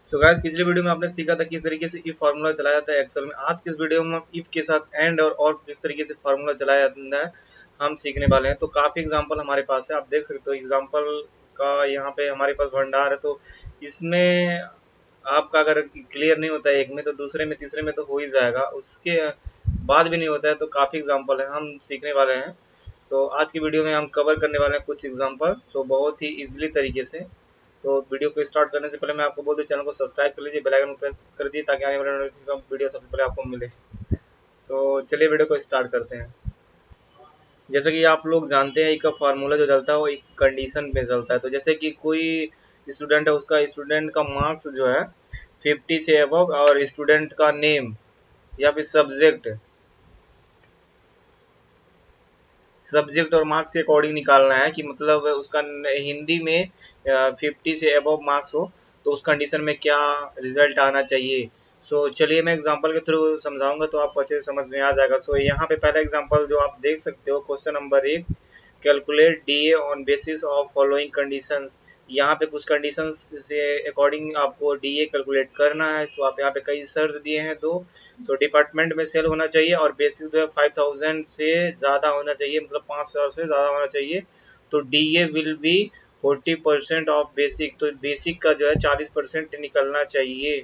So guys, पिछले video में आपने सीखा था किस तरीके से इफ फार्मूला चलाया जाता है एक्सेल में। आज के इस वीडियो में हम इफ के साथ एंड और किस तरीके से फार्मूला चलाया जाता है हम सीखने वाले हैं। तो काफी एग्जांपल हमारे पास है, आप देख सकते हो एग्जांपल का यहाँ पे हमारे पास भंडार है। तो इसमें आपका अगर क्लियर नहीं होता है एक में, तो दूसरे में तीसरे में तो हो ही जाएगा, उसके बाद भी नहीं होता है। तो काफी एग्जाम्पल है, हम सीखने वाले हैं। तो आज की वीडियो में हम कवर करने वाले हैं कुछ एग्जाम्पल, तो बहुत ही इजीली तरीके से। तो वीडियो को स्टार्ट करने से पहले मैं आपको बोल दूं, चैनल को सब्सक्राइब कर लीजिए, बेल आइकन प्रेस कर दिए ताकि आने वाले नोटिफिकेशन वीडियो सबसे पहले आपको मिले। तो चलिए वीडियो को स्टार्ट करते हैं। जैसे कि आप लोग जानते हैं, एक फार्मूला जो चलता है वो एक कंडीशन पे चलता है। तो जैसे कि कोई स्टूडेंट है, उसका स्टूडेंट का मार्क्स जो है 50 से अबव, और स्टूडेंट का नेम या फिर सब्जेक्ट और मार्क्स के अकॉर्डिंग निकालना है कि मतलब उसका हिंदी में 50 से अबव मार्क्स हो तो उस कंडीशन में क्या रिजल्ट आना चाहिए। सो चलिए मैं एग्जांपल के थ्रू समझाऊंगा तो आपको अच्छे से समझ में आ जाएगा। सो यहाँ पे पहला एग्जांपल जो आप देख सकते हो, question number 1, calculate DA on basis of following conditions. यहाँ पे कुछ कंडीशंस से अकॉर्डिंग आपको डीए कैलकुलेट करना है। तो आप यहाँ पे कई शर्त दिए हैं दो। तो डिपार्टमेंट में सेल होना चाहिए और बेसिक जो है 5000 से ज़्यादा होना चाहिए, मतलब 5000 से ज़्यादा होना चाहिए। तो DA will be 40% of basic, तो बेसिक का जो है 40% निकलना चाहिए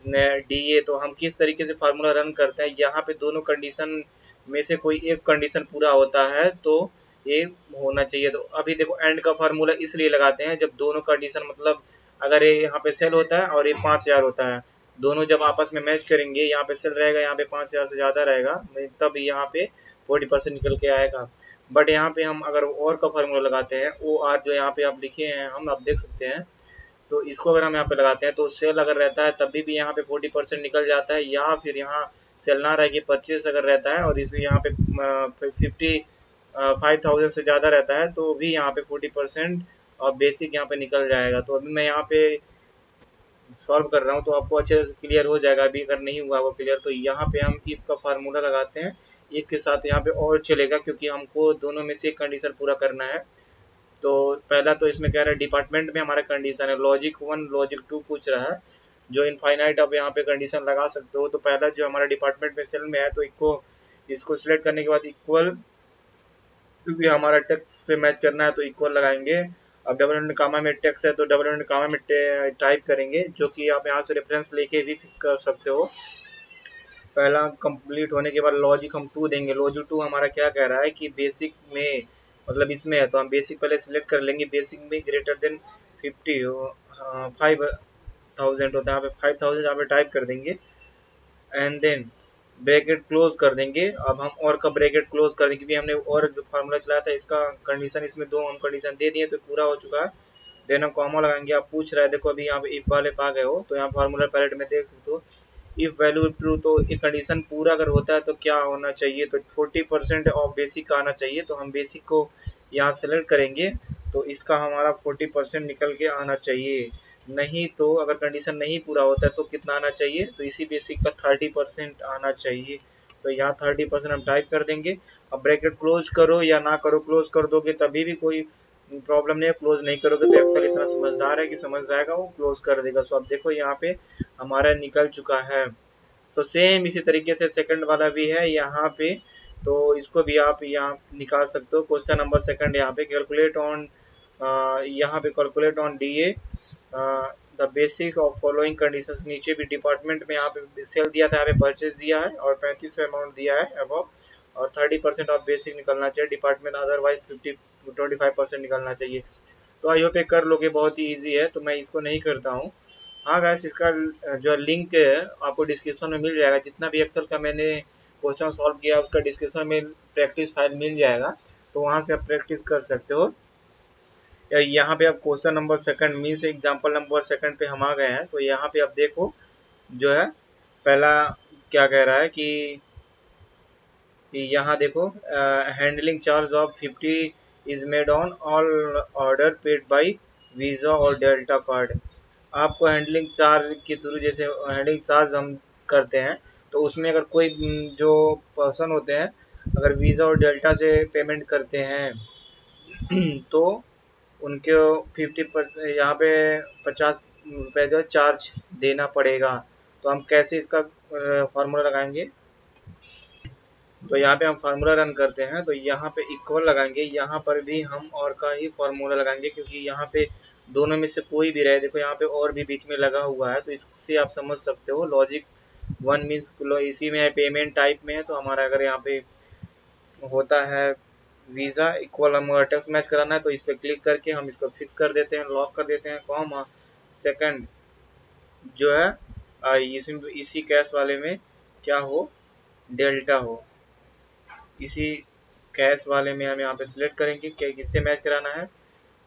डीए। तो हम किस तरीके से फार्मूला रन करते हैं, यहाँ पे दोनों कंडीशन में से कोई एक कंडीशन पूरा होता है तो ये होना चाहिए। तो अभी देखो, एंड का फार्मूला इसलिए लगाते हैं जब दोनों कंडीशन, मतलब अगर ये यहाँ पे सेल होता है और ये 5000 होता है, दोनों जब आपस में मैच करेंगे, यहाँ पे सेल रहेगा, यहाँ पे 5000 से ज़्यादा रहेगा, तब यहाँ पे 40% निकल के आएगा। बट यहाँ पे हम अगर और का फार्मूला लगाते हैं, ओ आर जो यहाँ पे आप लिखे हैं, हम आप देख सकते हैं, तो इसको अगर हम यहाँ पे लगाते हैं तो सेल अगर रहता है तभी भी यहाँ पे 40% निकल जाता है, या फिर यहाँ सेल ना रह के परचेस अगर रहता है और इसे यहाँ पे 5000 से ज़्यादा रहता है तो भी यहाँ पे 40% और बेसिक यहाँ पे निकल जाएगा। तो अभी मैं यहाँ पे सॉल्व कर रहा हूँ तो आपको अच्छे से क्लियर हो जाएगा। अभी अगर नहीं हुआ वो क्लियर, तो यहाँ पे हम इफ का फार्मूला लगाते हैं, एक के साथ यहाँ पे और चलेगा क्योंकि हमको दोनों में से एक कंडीशन पूरा करना है। तो पहला तो इसमें कह रहा है डिपार्टमेंट में हमारा कंडीशन है लॉजिक 1 लॉजिक 2 पूछ रहा है, जो इनफाइनाइट आप यहाँ पे कंडीशन लगा सकते हो। तो पहला जो हमारा डिपार्टमेंट में सेल में है तो इसको सिलेक्ट करने के बाद इक्वल, क्योंकि हमारा टेक्स्ट से मैच करना है तो इक्वल लगाएंगे। अब डबल एंड कामा में टेक्स्ट है तो डबल एंड कामा में टाइप करेंगे, जो कि आप यहाँ से रेफरेंस लेके भी फिक्स कर सकते हो। पहला कंप्लीट होने के बाद लॉजिक हम 2 देंगे। लॉजिक 2 हमारा क्या कह रहा है कि बेसिक में, मतलब इसमें है तो हम बेसिक पहले सिलेक्ट कर लेंगे। बेसिक में ग्रेटर देन 50 हो, 5000 होता है, यहाँ पे 5000 यहाँ पे टाइप कर देंगे एंड देन ब्रैकेट क्लोज कर देंगे। अब हम और का ब्रैकेट क्लोज कर देंगे क्योंकि हमने और जो फार्मूला चलाया था इसका कंडीशन, इसमें दो हम कंडीशन दे दिए तो पूरा हो चुका है। देन हम कॉमा लगाएंगे। आप पूछ रहे हैं, देखो अभी यहाँ पे इफ वाले पा गए हो तो यहाँ फार्मूला पैलेट में देख सकते हो, इफ वैल्यू ट्रू, तो ये कंडीशन पूरा अगर होता है तो क्या होना चाहिए, तो 40% ऑफ बेसिक का आना चाहिए। तो हम बेसिक को यहाँ सेलेक्ट करेंगे तो इसका हमारा 40% निकल के आना चाहिए। नहीं तो अगर कंडीशन नहीं पूरा होता है तो कितना आना चाहिए, तो इसी बेसिक का 30% आना चाहिए। तो यहाँ 30% हम टाइप कर देंगे। अब ब्रैकेट क्लोज करो या ना करो, क्लोज कर दोगे तभी भी कोई प्रॉब्लम नहीं है, क्लोज नहीं करोगे तो एक्सेल इतना समझदार है कि समझ जाएगा, वो क्लोज कर देगा। सो अब देखो यहाँ पे हमारा निकल चुका है। सो सेम इसी तरीके से सेकंड वाला भी है यहाँ पे, तो इसको भी आप यहाँ निकाल सकते हो। क्वेश्चन नंबर सेकंड यहाँ पे कैलकुलेट ऑन, यहाँ पे calculate on DA the basic of following conditions. नीचे भी डिपार्टमेंट में यहाँ पे सेल दिया था, यहाँ पे परचेज दिया है और 3500 अमाउंट दिया है अबव, और 30% ऑफ बेसिक निकलना चाहिए डिपार्टमेंट, अदरवाइज 25% निकलना चाहिए। तो आई होप ये कर लोगे, बहुत ही ईजी है तो मैं इसको नहीं करता हूँ। हाँ गैस, इसका जो लिंक है आपको डिस्क्रिप्शन में मिल जाएगा। जितना भी एक्सेल का मैंने क्वेश्चन सॉल्व किया उसका डिस्क्रिप्शन में प्रैक्टिस फाइल मिल जाएगा, तो वहाँ से आप प्रैक्टिस कर सकते हो। यहाँ पे आप question number second means example number second पे हम आ गए हैं। तो यहाँ पे आप देखो जो है पहला क्या कह रहा है कि यहाँ देखो, handling charge of 50 is made on all order paid by visa और डेल्टा कार्ड। आपको हैंडलिंग चार्ज के थ्रू, जैसे हैंडलिंग चार्ज हम करते हैं तो उसमें अगर कोई जो पर्सन होते हैं अगर वीज़ा और डेल्टा से पेमेंट करते हैं तो उनके 50% यहाँ पे 50 रुपये जो चार्ज देना पड़ेगा। तो हम कैसे इसका फार्मूला लगाएंगे, तो यहाँ पे हम फार्मूला रन करते हैं, तो यहाँ पे इक्वल लगाएंगे, यहाँ पर भी हम और का ही फार्मूला लगाएंगे, क्योंकि यहाँ पे दोनों में से कोई भी रहे। देखो यहाँ पे और भी बीच में लगा हुआ है, तो इससे आप समझ सकते हो लॉजिक वन मीन्स इसी में है, पेमेंट टाइप में है। तो हमारा अगर यहाँ पे होता है वीज़ा इक्वल, हम टैक्स मैच कराना है तो इस पर क्लिक करके हम इसको फिक्स कर देते हैं, लॉक कर देते हैं, कॉमा सेकंड जो है इसी कैश वाले में क्या हो, डेल्टा हो। इसी कैश वाले में हम यहाँ पे सिलेक्ट करेंगे कि किससे मैच कराना है,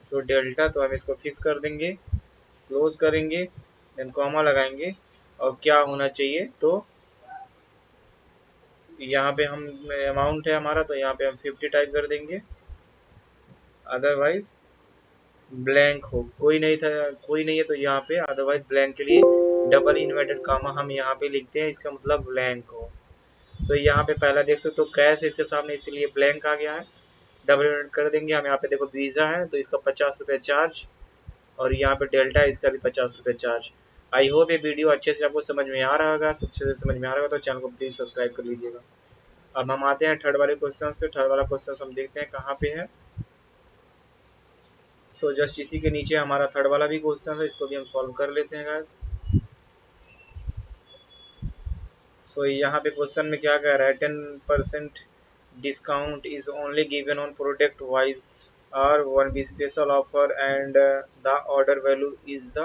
सो डेल्टा। तो हम इसको फिक्स कर देंगे, क्लोज करेंगे, देन कॉमा लगाएंगे, और क्या होना चाहिए, तो यहाँ पे हम अमाउंट है हमारा, तो यहाँ पे हम 50 टाइप कर देंगे, अदरवाइज ब्लैंक हो, कोई नहीं था, कोई नहीं है तो यहाँ पे अदरवाइज ब्लैंक के लिए डबल इन्वर्टेड कामा हम यहाँ पे लिखते हैं, इसका मतलब ब्लैंक हो। तो यहाँ पे पहला देख सकते हो कैश इसके सामने, इसीलिए ब्लैंक आ गया है, डबल इन्वर्ट कर देंगे हम। यहाँ पे देखो वीज़ा है तो इसका 50 रुपये चार्ज, और यहाँ पे डेल्टा है इसका भी 50 रुपये चार्ज। आई होप ये वीडियो अच्छे से आपको समझ में आ रहा होगा, अच्छे से समझ में आ रहा होगा तो चैनल को प्लीज़ सब्सक्राइब कर लीजिएगा। अब हम आते हैं थर्ड वाले क्वेश्चन पे। थर्ड वाला क्वेश्चन हम देखते हैं कहाँ पे है। सो जस्ट इसी के नीचे हमारा थर्ड वाला भी क्वेश्चन है, इसको भी हम सॉल्व कर लेते हैं गाइस। सो यहाँ पे क्वेश्चन में क्या कह रहा है, 10% discount is only given on product wise और one B special offer and the order value is the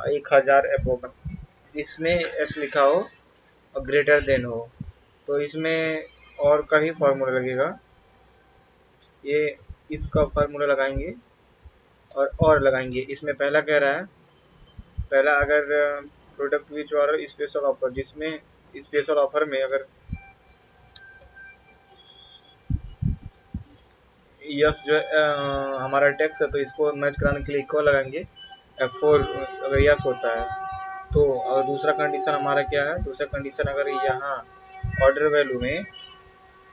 1000 above. इसमें एस लिखा हो और ग्रेटर देन हो, तो इसमें और का ही फार्मूला लगेगा, ये इफ का फार्मूला लगाएंगे और लगाएंगे। इसमें पहला कह रहा है, पहला अगर प्रोडक्ट विच और स्पेशल ऑफर, जिसमें स्पेशल ऑफर में अगर यस जो हमारा टैक्स है तो इसको मैच कराने के लिए इक्वल लगाएंगे, F4 अगर यस होता है तो। और दूसरा कंडीशन हमारा क्या है, दूसरा कंडीशन अगर यहाँ ऑर्डर वैल्यू में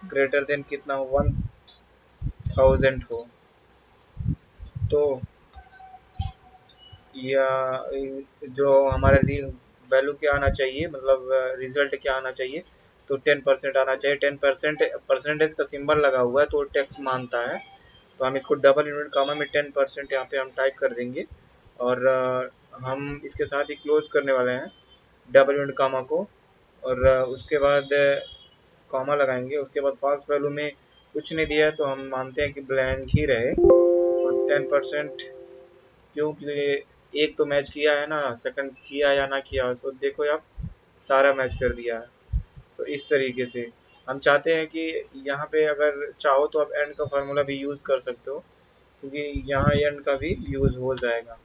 ग्रेटर देन कितना हो, 1000 हो, तो या जो हमारा वैल्यू क्या आना चाहिए, मतलब रिजल्ट क्या आना चाहिए, तो 10% आना चाहिए। 10% परसेंटेज का सिंबल लगा हुआ है तो टैक्स मानता है, तो हम इसको डबल यूनिट कामा में 10% यहाँ पे हम टाइप कर देंगे, और हम इसके साथ ही क्लोज करने वाले हैं डबल यूनिट कामा को, और उसके बाद कॉमा लगाएंगे। उसके बाद फॉल्स वैल्यू में कुछ नहीं दिया है तो हम मानते हैं कि ब्लैंक ही रहे। तो 10% क्योंकि एक तो मैच किया है ना, सेकंड किया या ना किया, सो देखो आप सारा मैच कर दिया है। तो इस तरीके से हम चाहते हैं कि यहाँ पे अगर चाहो तो आप एंड का फार्मूला भी यूज़ कर सकते हो, क्योंकि यहाँ एंड का भी यूज़ हो जाएगा।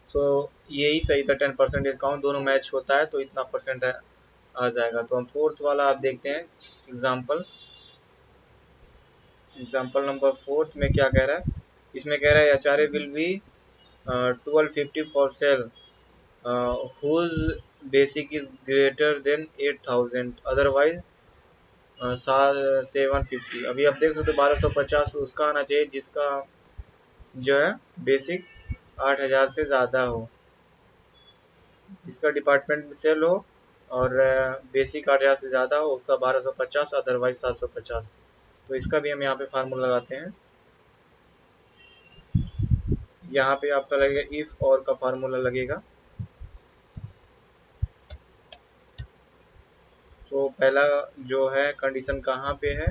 सो यही सही था, 10% डिस्काउंट दोनों मैच होता है तो इतना परसेंट आ जाएगा। तो हम फोर्थ वाला आप देखते हैं एग्जाम्पल नंबर फोर्थ में क्या कह रहा है, इसमें कह रहा है HRA will B 1250 for sale whose basic is greater than 8000 otherwise 750। अभी आप देख सकते हो 1250 उसका आना चाहिए जिसका जो है बेसिक 8000 से ज़्यादा हो, जिसका डिपार्टमेंट में सेल हो और बेसिक 8000 से ज़्यादा हो, उसका 1250 अदरवाइज 750। तो इसका भी हम यहाँ पे फार्मूला लगाते हैं। यहाँ पे आपका लगेगा इफ और का फार्मूला लगेगा। तो पहला जो है कंडीशन कहाँ पे है,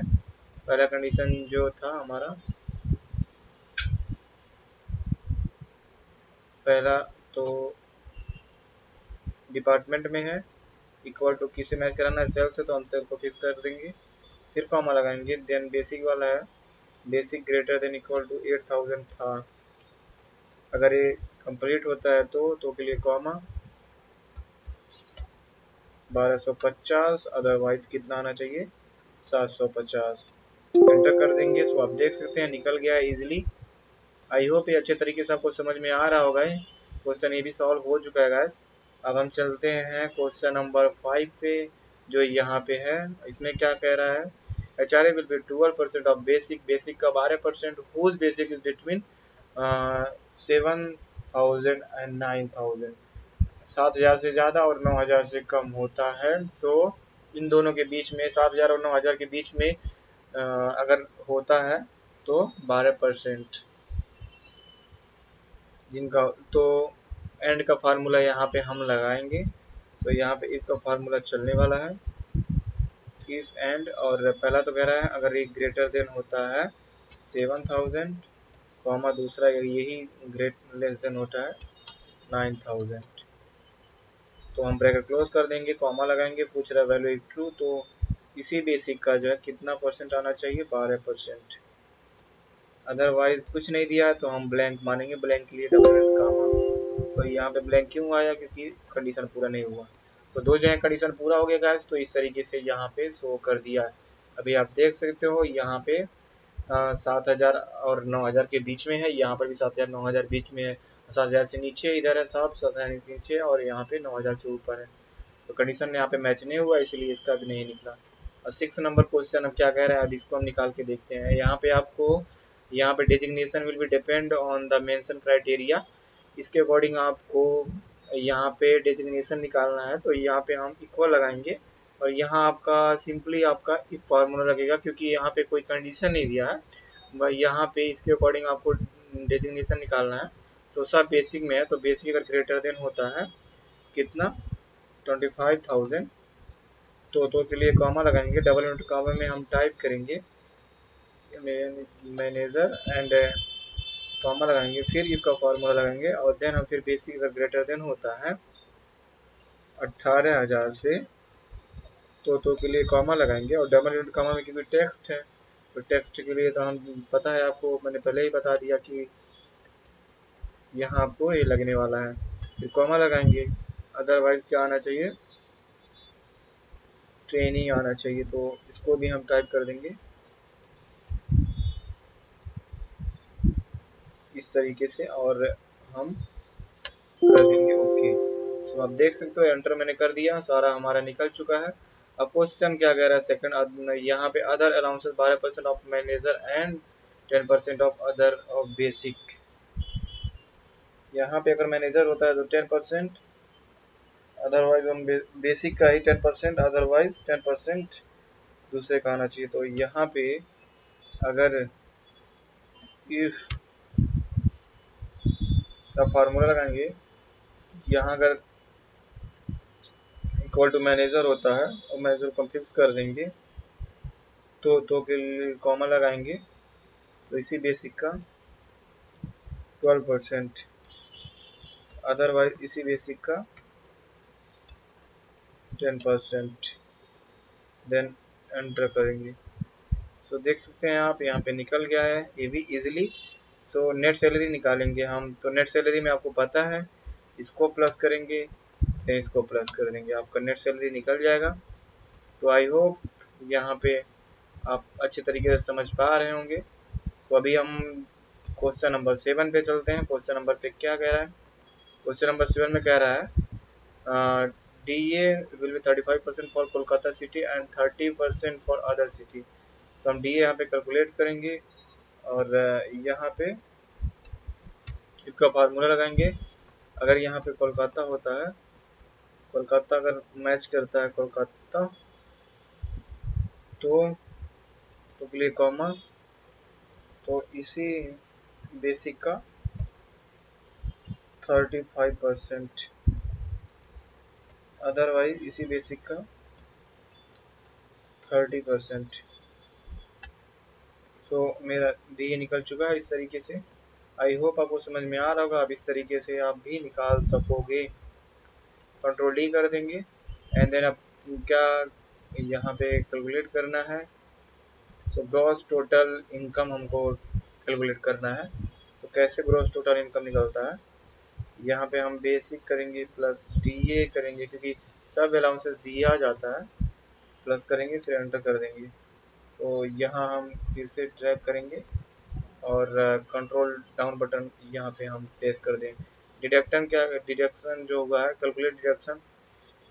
पहला कंडीशन जो था हमारा, पहला तो डिपार्टमेंट में है, इक्वल टू किसे मैच कराना है, सेल से, तो हम सेल को फिक्स कर देंगे, फिर कॉमा लगाएंगे। देन बेसिक वाला है, basic greater than equal to 8000 था, अगर ये कंप्लीट होता है तो के लिए कॉमा 1250 अदरवाइज कितना आना चाहिए 750, एंटर कर देंगे। सो आप देख सकते हैं निकल गया इजीली। आई होप ये अच्छे तरीके से आपको समझ में आ रहा होगा। क्वेश्चन ये भी सॉल्व हो चुका है गाइस। अब हम चलते हैं क्वेश्चन नंबर 5 पे, जो यहाँ पे है। इसमें क्या कह रहा है, HRA will be 12% of basic, basic का 12%, whose basic is between 7,000 and 9,000, 7,000 से ज़्यादा और 9,000 से कम होता है तो इन दोनों के बीच में, 7,000 और 9,000 के बीच में अगर होता है तो 12% जिनका, तो एंड का फार्मूला यहाँ पे हम लगाएंगे। तो यहाँ पे इफ का फार्मूला चलने वाला है, इफ एंड, और पहला तो कह रहा है अगर एक ग्रेटर देन होता है 7,000, कॉमा दूसरा यही ग्रेट लेस देन होता है 9,000, तो हम ब्रैकेट क्लोज कर देंगे, कॉमा लगाएंगे, पूछ रहा है वैल्यू इफ ट्रू, तो इसी बेसिक का जो है कितना परसेंट आना चाहिए, 12%। अदरवाइज कुछ नहीं दिया है तो हम ब्लैंक मानेंगे, ब्लैंक के लिए डबल कामा। तो यहाँ पे ब्लैंक क्यों आया, क्योंकि कंडीशन पूरा नहीं हुआ। तो दो जो है कंडीशन पूरा हो गया गाइस, तो इस तरीके से यहाँ पे शो कर दिया है। अभी आप देख सकते हो यहाँ पे 7,000 और 9,000 के बीच में है, यहाँ पर भी 7,000 9,000 बीच में है, 7,000 से नीचे इधर है सब, 7,000 से नीचे, और यहाँ पे 9,000 से ऊपर है। तो कंडीशन यहाँ पे मैच नहीं हुआ, इसलिए इसका भी नहीं निकला। और 6 नंबर क्वेश्चन अब क्या कह रहा है, अब इसको हम निकाल के देखते हैं। यहाँ पे आपको, यहाँ पे designation will be depend on the mention criteria, इसके अकॉर्डिंग आपको यहाँ पे डेजिग्नेशन निकालना है। तो यहाँ पे हम इक्वल लगाएंगे और यहाँ आपका सिंपली आपका इफ फार्मूला लगेगा, क्योंकि यहाँ पे कोई कंडीशन नहीं दिया है, यहाँ पे इसके अकॉर्डिंग आपको डेजिग्नेशन निकालना है। सो सब बेसिक में है, तो बेसिक अगर ग्रेटर देन होता है कितना, 25,000, तो के लिए कॉमा लगाएंगे, डबल इंटू कॉमा में हम टाइप करेंगे मैनेजर एंड कॉमा लगाएंगे, फिर इफ का फार्मूला लगाएंगे, और देन हम फिर बेसिक अगर ग्रेटर देन होता है 18,000 से, तो के लिए कॉमा लगाएंगे, और डबल इंटू कॉमा में क्योंकि टेक्स्ट है, तो टेक्स्ट के लिए तो हम पता है आपको, मैंने पहले ही बता दिया कि यहाँ आपको ये लगने वाला है, फिर कॉमा लगाएंगे। अदरवाइज क्या आना चाहिए, ट्रेनिंग आना चाहिए, तो इसको भी हम टाइप कर देंगे इस तरीके से, और हम कर देंगे ओके। तो आप देख सकते हो एंटर मैंने कर दिया, सारा हमारा निकल चुका है। अब क्वेश्चन क्या कह रहा है सेकंड, यहाँ पे other allowances 12% of manager and 10% of other of basic. यहाँ पे अगर मैनेजर होता है तो 10%, अदरवाइज हम बेसिक का ही 10%, अदरवाइज 10% दूसरे का आना चाहिए। तो यहाँ पे अगर इफ का फार्मूला लगाएंगे, यहाँ अगर इक्वल टू मैनेजर होता है और मैनेजर को फिक्स कर देंगे, तो के लिए कॉमा लगाएंगे, तो इसी बेसिक का 12%, अदरवाइज इसी बेसिक का 10%, देन एंटर करेंगे। तो देख सकते हैं आप यहाँ पे निकल गया है ये भी इजीली। सो नेट सैलरी निकालेंगे हम, तो नेट सैलरी में आपको पता है, इसको प्लस करेंगे फिर इसको प्लस कर देंगे, आपका नेट सैलरी निकल जाएगा। तो आई होप यहाँ पे आप अच्छे तरीके से समझ पा रहे होंगे। तो अभी हम क्वेश्चन नंबर 7 पे चलते हैं। क्वेश्चन नंबर पे क्या कह रहा है, क्वेश्चन नंबर 7 में कह रहा है DA will be 35% for Kolkata city and 30% for other city. तो हम DA यहाँ पे कैलकुलेट करेंगे और यहाँ पे इसका फार्मूला लगाएंगे। अगर यहाँ पे कोलकाता होता है, कोलकाता अगर मैच करता है कोलकाता, तो के लिए कॉमा, तो इसी बेसिक का 35%, अदरवाइज इसी बेसिक का 30%। तो मेरा डी निकल चुका है इस तरीके से। आई होप आपको समझ में आ रहा होगा। अब इस तरीके से आप भी निकाल सकोगे। कंट्रोल डी कर देंगे एंड देन अब क्या यहाँ पे कैलकुलेट करना है। सो ग्रॉस टोटल इनकम हमको कैलकुलेट करना है। तो कैसे ग्रॉस टोटल इनकम निकलता है, यहाँ पे हम बेसिक करेंगे प्लस DA करेंगे, क्योंकि सब अलाउंसेस दिया जाता है, प्लस करेंगे फिर एंटर कर देंगे। तो यहाँ हम फिर से ड्रैग करेंगे और कंट्रोल डाउन बटन यहाँ पे हम प्रेस कर दें। डिडक्शन क्या, डिडक्शन जो होगा है कैलकुलेट डिडक्शन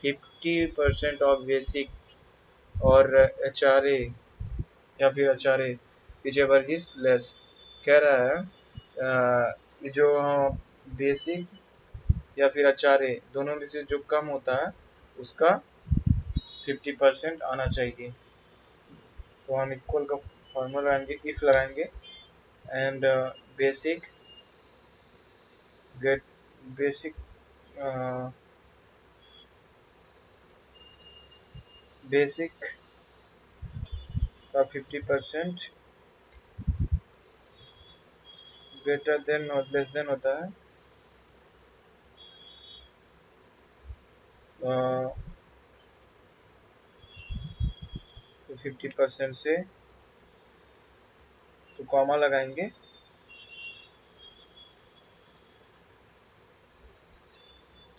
50% ऑफ बेसिक और HRA या फिर HRA which ever is less. कह रहा है ये जो बेसिक या फिर अचारे दोनों में से जो कम होता है उसका 50% आना चाहिए। तो हम इक्वल का फॉर्मूला लगाएंगे, इफ लगाएंगे and basic get basic basic का 50% ग्रेटर देन और लेस देन होता है 50% से, तो कॉमा लगाएंगे,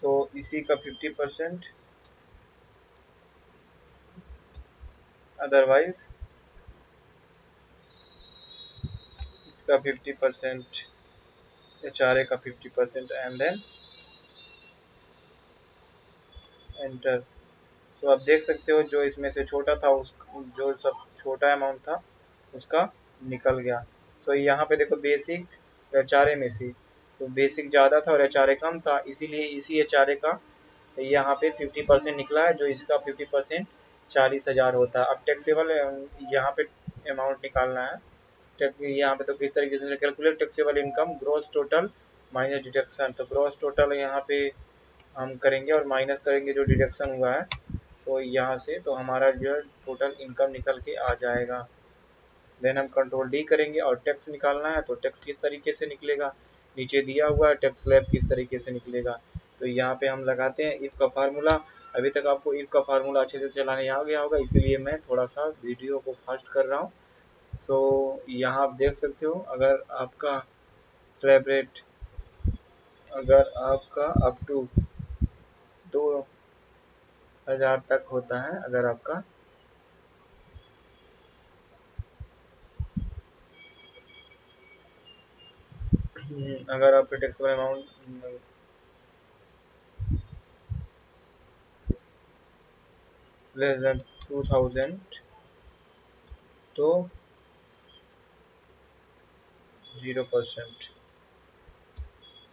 तो इसी का 50%, अदरवाइज इसका 50%, HRA का 50% एंड देन एंटर। तो आप देख सकते हो जो इसमें से छोटा था उस जो सब छोटा अमाउंट था उसका निकल गया। तो यहाँ पे देखो बेसिक HRA में से तो बेसिक ज़्यादा था और HRA कम था, इसीलिए इसी HRA का यहाँ पे 50% निकला है, जो इसका 50% 40,000 होता है। अब टैक्सेबल यहाँ पे अमाउंट निकालना है। यहाँ पे तो किस तरीके से calculate taxable income gross total minus deduction. तो ग्रॉस टोटल यहाँ पे हम करेंगे और माइनस करेंगे जो डिडक्शन हुआ है, तो यहाँ से तो हमारा जो है टोटल इनकम निकल के आ जाएगा। देन हम कंट्रोल डी करेंगे और टैक्स निकालना है, तो टैक्स किस तरीके से निकलेगा, नीचे दिया हुआ है टैक्स स्लैब किस तरीके से निकलेगा। तो यहाँ पे हम लगाते हैं इफ़ का फार्मूला। अभी तक आपको इफ़ का फार्मूला अच्छे से चलाने आ गया होगा, इसीलिए मैं थोड़ा सा वीडियो को फास्ट कर रहा हूँ। सो यहाँ आप देख सकते हो अगर आपका स्लैब रेट अगर आपका अप टू 2,000 तक होता है, अगर आपका अगर आपका टैक्सेबल अमाउंट लेस देन 2,000 तो 0%,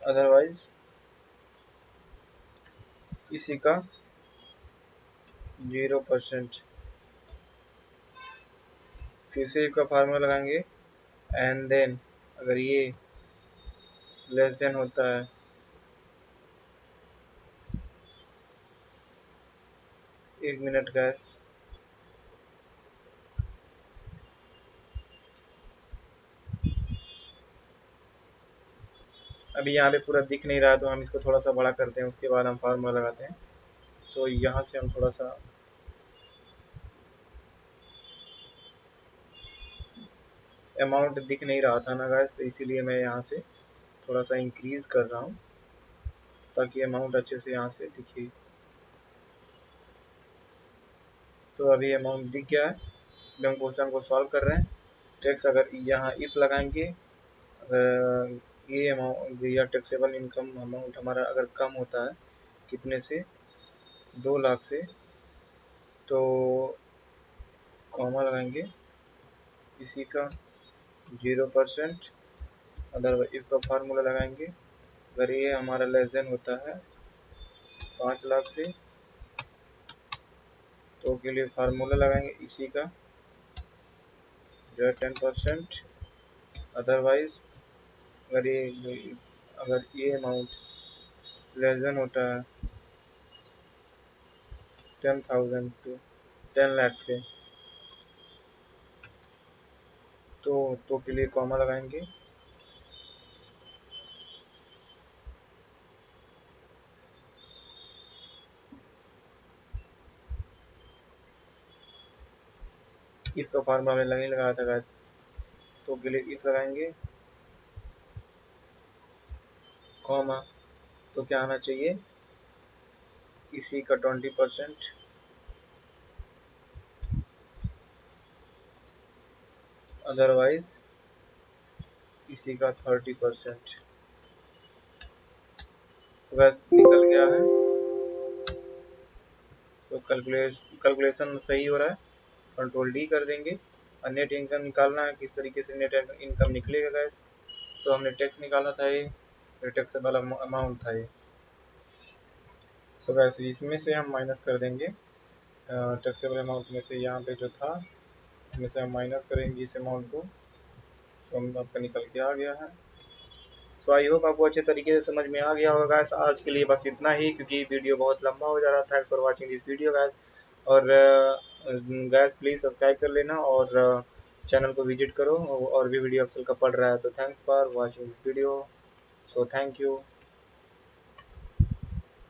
अदरवाइज इसी का 0%। फिर से इसका फार्मूला लगाएंगे एंड देन अगर ये लेस देन होता है 1 मिनट गैस, अभी यहाँ पे पूरा दिख नहीं रहा है तो हम इसको थोड़ा सा बड़ा करते हैं, उसके बाद हम फार्मूला लगाते हैं। सो यहाँ से हम थोड़ा सा अमाउंट दिख नहीं रहा था ना गैस, तो इसीलिए मैं यहाँ से थोड़ा सा इंक्रीज कर रहा हूँ ताकि अमाउंट अच्छे से यहाँ से दिखे। तो अभी अमाउंट दिख गया है। अभी हम क्वेश्चन को सॉल्व कर रहे हैं। टैक्स अगर यहाँ इफ लगाएंगे, अगर ये अमाउंट या टैक्सेबल इनकम अमाउंट हमारा अगर कम होता है कितने से 2 लाख से, तो कॉमा लगाएंगे, इसी का 0%, अदरवाइज इफ का फार्मूला लगाएंगे अगर ये हमारा लेस देन होता है 5 लाख से, तो के लिए फार्मूला लगाएंगे इसी का जो है 10%, अदरवाइज अगर ये अमाउंट लेस देन होता है 10,000 से 10 लाख से, तो के लिए कॉमा लगाएंगे, इफ का फार्मूला हमने नहीं लगाया था गाइस, तो के लिए इफ लगाएंगे कॉमा, तो क्या आना चाहिए इसी का 20%, अदरवाइज इसी का 30%। तो बस निकल गया है। तो कैलकुलेशन सही हो रहा है। कंट्रोल डी कर देंगे और नेट इनकम निकालना है, किस तरीके से नेट इनकम निकलेगा गैस। सो हमने टैक्स निकाला था ये टैक्सेबल अमाउंट था ये। तो वैसे इसमें से हम माइनस कर देंगे टैक्सेबल अमाउंट में से, यहाँ पे जो था इसमें से हम माइनस करेंगे इस अमाउंट को, तो हम आपका निकल के आ गया है। सो आई होप आपको अच्छे तरीके से समझ में आ गया होगा गाइस। आज के लिए बस इतना ही, क्योंकि वीडियो बहुत लंबा हो जा रहा था। Thanks for watching this video guys. और गाइस प्लीज़ सब्सक्राइब कर लेना और चैनल को विजिट करो, और भी वीडियो एक्सेल का पड़ रहा है। तो thanks for watching this video. So thank you.